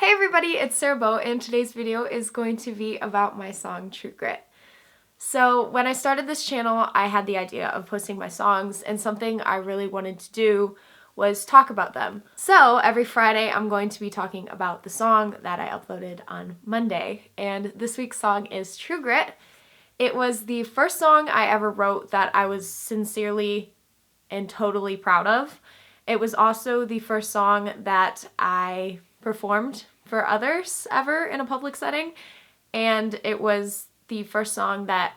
Hey everybody, it's Sarah Bow, and today's video is going to be about my song True Grit. So when I started this channel, I had the idea of posting my songs, and something I really wanted to do was talk about them. So every Friday I'm going to be talking about the song that I uploaded on Monday, and this week's song is True Grit. It was the first song I ever wrote that I was sincerely and totally proud of. It was also the first song that I performed for others ever in a public setting, and it was the first song that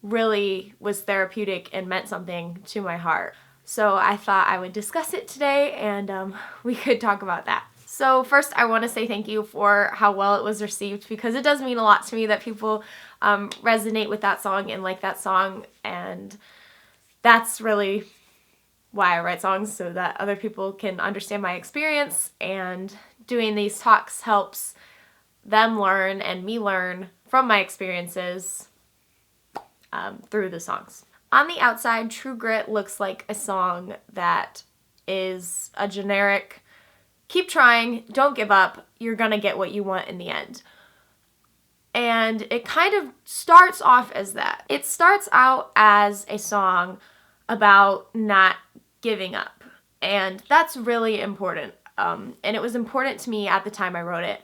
really was therapeutic and meant something to my heart. So I thought I would discuss it today, and we could talk about that. So first I want to say thank you for how well it was received, because it does mean a lot to me that people resonate with that song and like that song, and that's really why I write songs, so that other people can understand my experience, and doing these talks helps them learn and me learn from my experiences through the songs. On the outside, True Grit looks like a song that is a generic, keep trying, don't give up, you're gonna get what you want in the end. And it kind of starts off as that. It starts out as a song about not giving up, and that's really important. And it was important to me at the time I wrote it.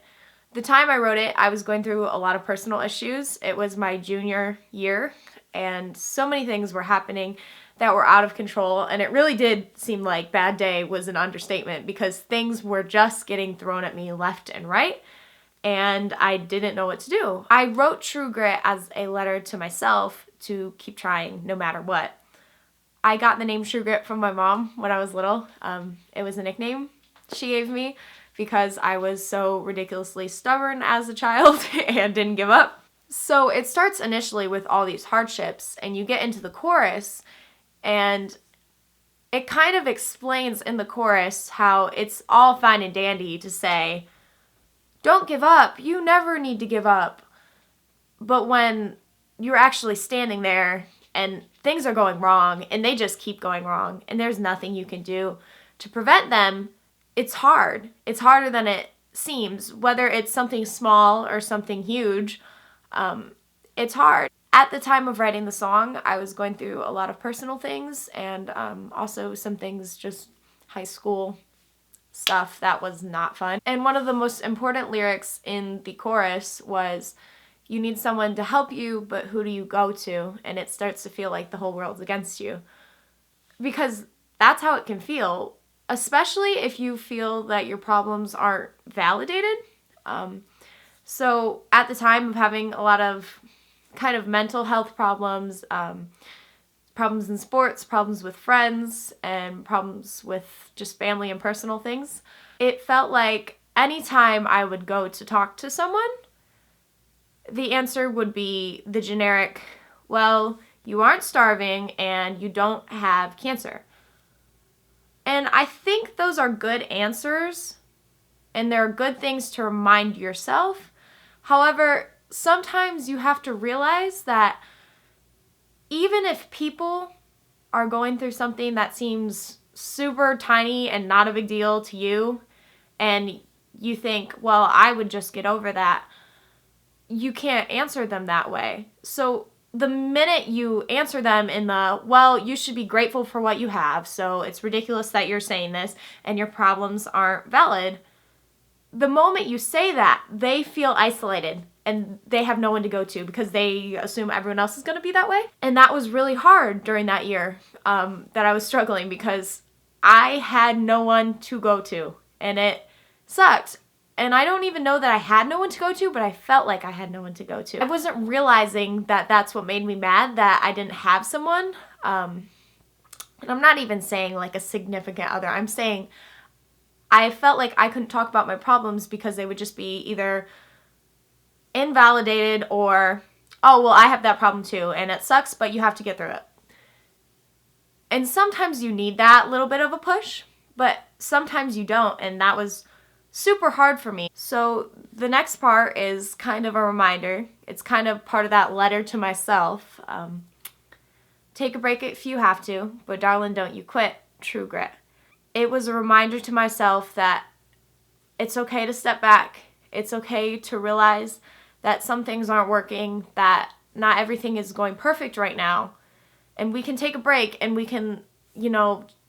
The time I wrote it, I was going through a lot of personal issues. It was my junior year, and so many things were happening that were out of control, and it really did seem like bad day was an understatement, because things were just getting thrown at me left and right, and I didn't know what to do. I wrote True Grit as a letter to myself to keep trying no matter what. I got the name True Grit from my mom when I was little. It was a nickname she gave me because I was so ridiculously stubborn as a child and didn't give up. So it starts initially with all these hardships, and you get into the chorus, and it kind of explains in the chorus how it's all fine and dandy to say, don't give up, you never need to give up. But when you're actually standing there and things are going wrong, and they just keep going wrong, and there's nothing you can do to prevent them, it's hard. It's harder than it seems, whether it's something small or something huge. It's hard. At the time of writing the song, I was going through a lot of personal things, and also some things, just high school stuff that was not fun. And one of the most important lyrics in the chorus was, you need someone to help you, but who do you go to? And it starts to feel like the whole world's against you. Because that's how it can feel, especially if you feel that your problems aren't validated. So at the time of having a lot of kind of mental health problems, problems in sports, problems with friends, and problems with just family and personal things, it felt like anytime I would go to talk to someone, the answer would be the generic, well, you aren't starving and you don't have cancer. And I think those are good answers, and they're good things to remind yourself. However, sometimes you have to realize that even if people are going through something that seems super tiny and not a big deal to you, and you think, well, I would just get over that, you can't answer them that way. So the minute you answer them in the, well, you should be grateful for what you have, so it's ridiculous that you're saying this and your problems aren't valid, the moment you say that, they feel isolated and they have no one to go to because they assume everyone else is going to be that way. And that was really hard during that year that I was struggling, because I had no one to go to, and it sucked. And I don't even know that I had no one to go to, but I felt like I had no one to go to. I wasn't realizing that that's what made me mad, that I didn't have someone. And I'm not even saying like a significant other. I'm saying I felt like I couldn't talk about my problems because they would just be either invalidated or, oh, well, I have that problem too, and it sucks, but you have to get through it. And sometimes you need that little bit of a push, but sometimes you don't, and that was super hard for me. So the next part is kind of a reminder. It's kind of part of that letter to myself. Take a break if you have to, but darling, don't you quit. True Grit. It was a reminder to myself that it's okay to step back It's okay to realize that some things aren't working, that not everything is going perfect right now. And we can take a break and we can,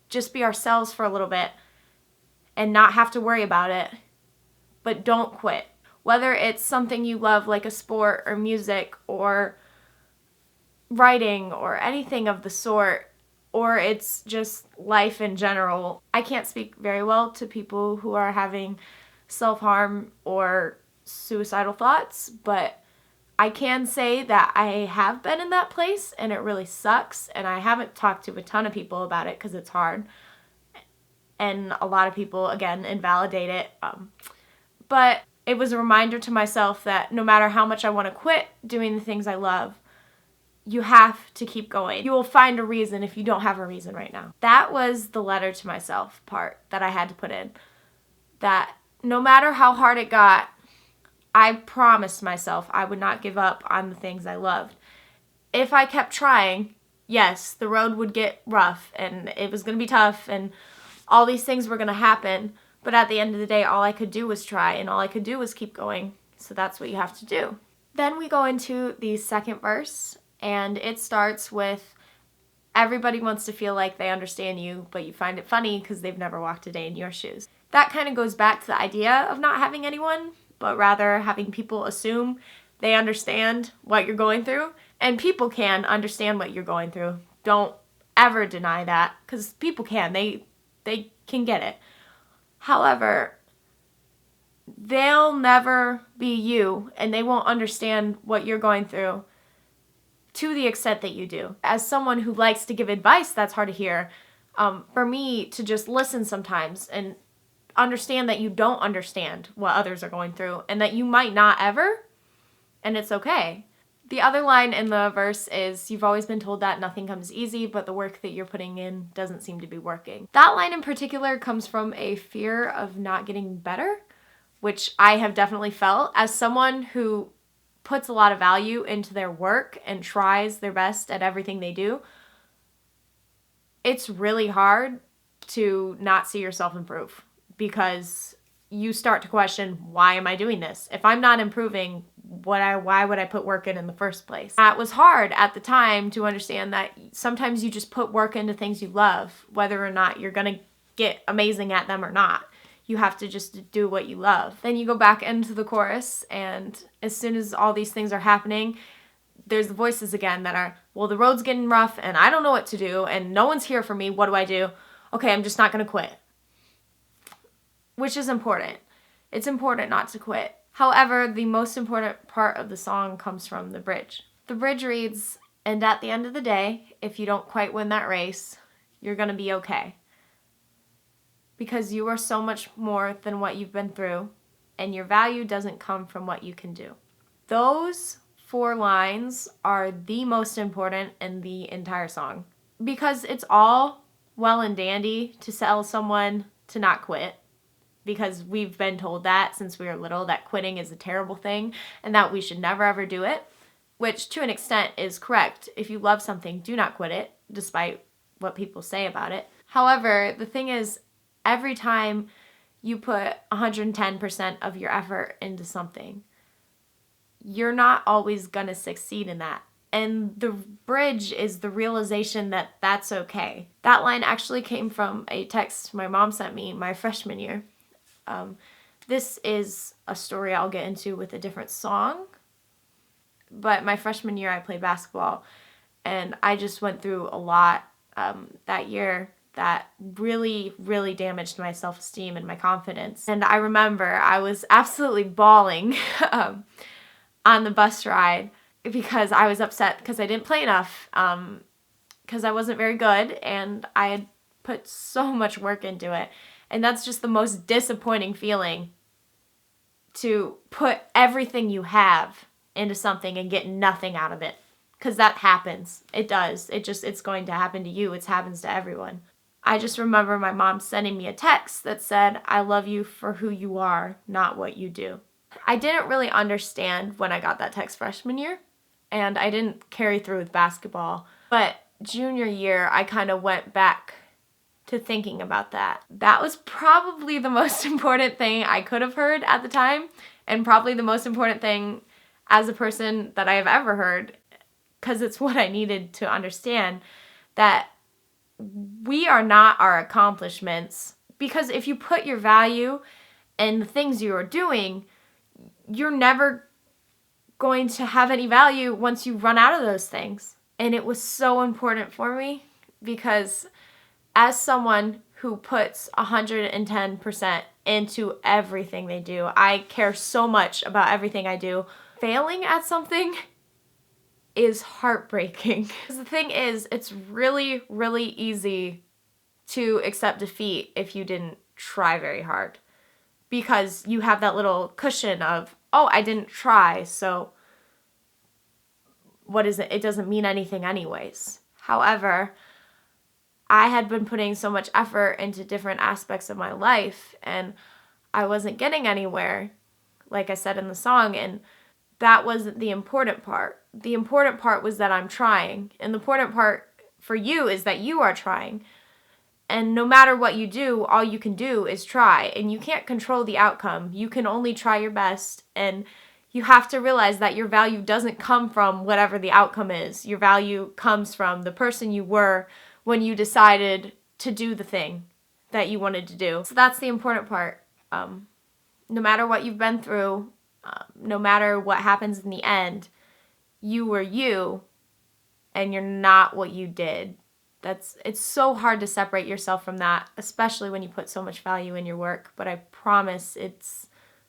just be ourselves for a little bit and not have to worry about it. But don't quit. Whether it's something you love like a sport or music or writing or anything of the sort, or it's just life in general. I can't speak very well to people who are having self-harm or suicidal thoughts, but I can say that I have been in that place and it really sucks, and I haven't talked to a ton of people about it because it's hard. And a lot of people, again, invalidate it. But it was a reminder to myself that no matter how much I want to quit doing the things I love, you have to keep going. You will find a reason if you don't have a reason right now. That was the letter to myself part that I had to put in. That no matter how hard it got, I promised myself I would not give up on the things I loved. If I kept trying, yes, the road would get rough and it was going to be tough and all these things were going to happen. But at the end of the day, all I could do was try and all I could do was keep going. So that's what you have to do. Then we go into the second verse, and it starts with, everybody wants to feel like they understand you, but you find it funny because they've never walked a day in your shoes. That kind of goes back to the idea of not having anyone, but rather having people assume they understand what you're going through. And people can understand what you're going through. Don't ever deny that, because people can. They can get it. However, they'll never be you, and they won't understand what you're going through to the extent that you do. As someone who likes to give advice, that's hard to hear. For me to just listen sometimes and understand that you don't understand what others are going through and that you might not ever, and it's okay. The other line in the verse is, you've always been told that nothing comes easy, but the work that you're putting in doesn't seem to be working. That line in particular comes from a fear of not getting better, which I have definitely felt as someone who puts a lot of value into their work and tries their best at everything they do. It's really hard to not see yourself improve because you start to question, why am I doing this? If I'm not improving, why would I put work in the first place? It was hard at the time to understand that sometimes you just put work into things you love, whether or not you're going to get amazing at them or not. You have to just do what you love. Then you go back into the chorus, and as soon as all these things are happening, there's the voices again that are, well, the road's getting rough, and I don't know what to do, and no one's here for me. What do I do? Okay, I'm just not going to quit. Which is important. It's important not to quit. However, the most important part of the song comes from the bridge. The bridge reads, and at the end of the day, if you don't quite win that race, you're going to be okay. Because you are so much more than what you've been through, and your value doesn't come from what you can do. Those 4 lines are the most important in the entire song. Because it's all well and dandy to tell someone to not quit, because we've been told that since we were little, that quitting is a terrible thing and that we should never ever do it, which to an extent is correct. If you love something, do not quit it, despite what people say about it. However, the thing is, every time you put 110% of your effort into something, you're not always going to succeed in that. And the bridge is the realization that that's okay. That line actually came from a text my mom sent me my freshman year. This is a story I'll get into with a different song. But my freshman year, I played basketball, and I just went through a lot that year that really, really damaged my self-esteem and my confidence. And I remember I was absolutely bawling on the bus ride because I was upset because I didn't play enough, because I wasn't very good, and I had put so much work into it. And that's just the most disappointing feeling, to put everything you have into something and get nothing out of it. Because that happens. It does. It's going to happen to you. It happens to everyone. I just remember my mom sending me a text that said, I love you for who you are, not what you do. I didn't really understand when I got that text freshman year, and I didn't carry through with basketball. But junior year, I kind of went back to thinking about that. That was probably the most important thing I could have heard at the time, and probably the most important thing as a person that I have ever heard, because it's what I needed to understand, that we are not our accomplishments. Because if you put your value in the things you are doing, you're never going to have any value once you run out of those things. And it was so important for me because as someone who puts 110% into everything they do, I care so much about everything I do. Failing at something is heartbreaking. The thing is, it's really, really easy to accept defeat if you didn't try very hard, because you have that little cushion of, oh, I didn't try, so what is it? It doesn't mean anything anyways. However, I had been putting so much effort into different aspects of my life and I wasn't getting anywhere, like I said in the song, and that wasn't the important part. The important part was that I'm trying, and the important part for you is that you are trying. And no matter what you do, all you can do is try, and you can't control the outcome. You can only try your best, and you have to realize that your value doesn't come from whatever the outcome is. Your value comes from the person you were when you decided to do the thing that you wanted to do. So that's the important part. No matter what you've been through, no matter what happens in the end, you were you, and you're not what you did. It's so hard to separate yourself from that, especially when you put so much value in your work. But I promise it's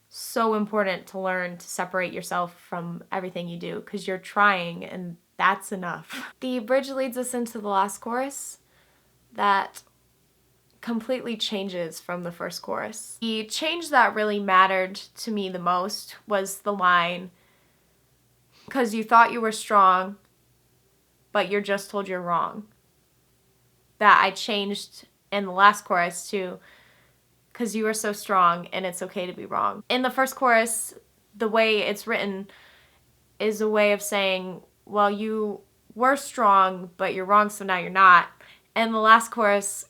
so important to learn to separate yourself from everything you do, because you're trying, and that's enough. The bridge leads us into the last chorus that completely changes from the first chorus. The change that really mattered to me the most was the line, "'Cause you thought you were strong, but you're just told you're wrong." That I changed in the last chorus to, "'Cause you are so strong and it's okay to be wrong." In the first chorus, the way it's written is a way of saying, well, you were strong, but you're wrong, so now you're not. And the last chorus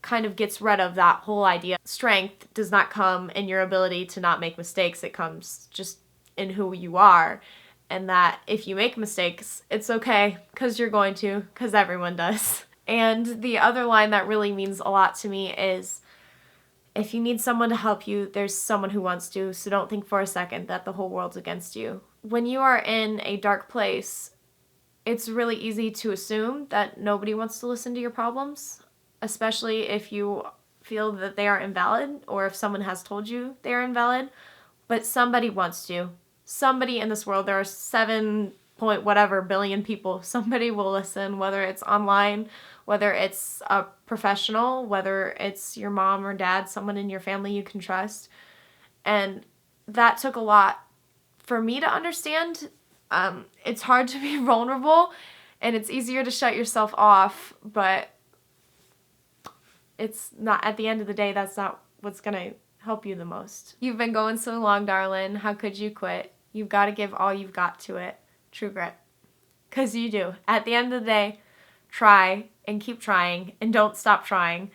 kind of gets rid of that whole idea. Strength does not come in your ability to not make mistakes. It comes just in who you are. And that if you make mistakes, it's okay, because you're going to, because everyone does. And the other line that really means a lot to me is, if you need someone to help you, there's someone who wants to, so don't think for a second that the whole world's against you. When you are in a dark place, it's really easy to assume that nobody wants to listen to your problems, especially if you feel that they are invalid or if someone has told you they are invalid, but somebody wants to. Somebody in this world, there are 7 point whatever billion people, somebody will listen, whether it's online, whether it's a professional, whether it's your mom or dad, someone in your family you can trust. And that took a lot for me to understand. It's hard to be vulnerable and it's easier to shut yourself off, but it's not, at the end of the day, that's not what's gonna help you the most. You've been going so long, darling. How could you quit? You've got to give all you've got to it. True grit. Because you do. At the end of the day, try and keep trying and don't stop trying,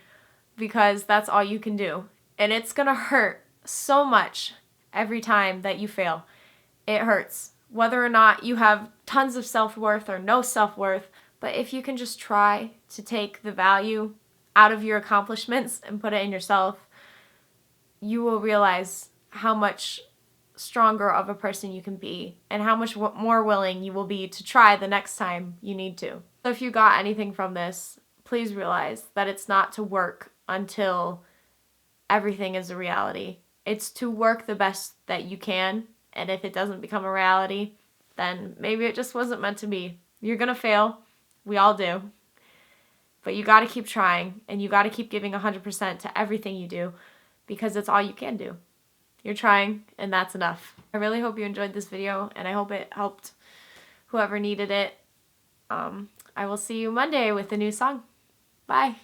because that's all you can do. And it's going to hurt so much every time that you fail. It hurts. Whether or not you have tons of self-worth or no self-worth, but if you can just try to take the value out of your accomplishments and put it in yourself, you will realize how much stronger of a person you can be and how much more willing you will be to try the next time you need to. So if you got anything from this, please realize that it's not to work until everything is a reality. It's to work the best that you can, and if it doesn't become a reality, then maybe it just wasn't meant to be. You're gonna fail. We all do. But you gotta keep trying, and you gotta keep giving 100% to everything you do, because it's all you can do. You're trying, and that's enough. I really hope you enjoyed this video, and I hope it helped whoever needed it. I will see you Monday with a new song. Bye.